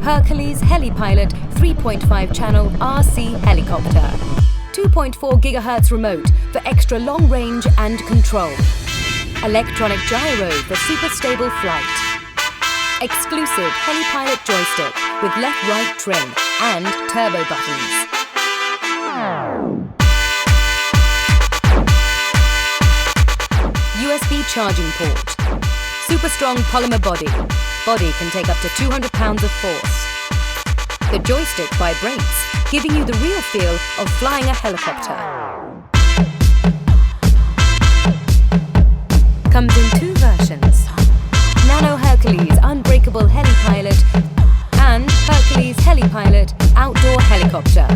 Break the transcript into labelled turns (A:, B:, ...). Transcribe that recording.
A: Hercules Helipilot 3.5 channel RC helicopter. 2.4 GHz remote for extra long range and control. Electronic gyro for super stable flight. Exclusive Helipilot joystick with left-right trim and turbo buttons. USB charging port. Super strong polymer body. Body can take up to 200 pounds of force. The joystick vibrates, giving you the real feel of flying a helicopter. Comes in two versions: Nano Hercules Unbreakable Helipilot and Hercules Helipilot Outdoor Helicopter.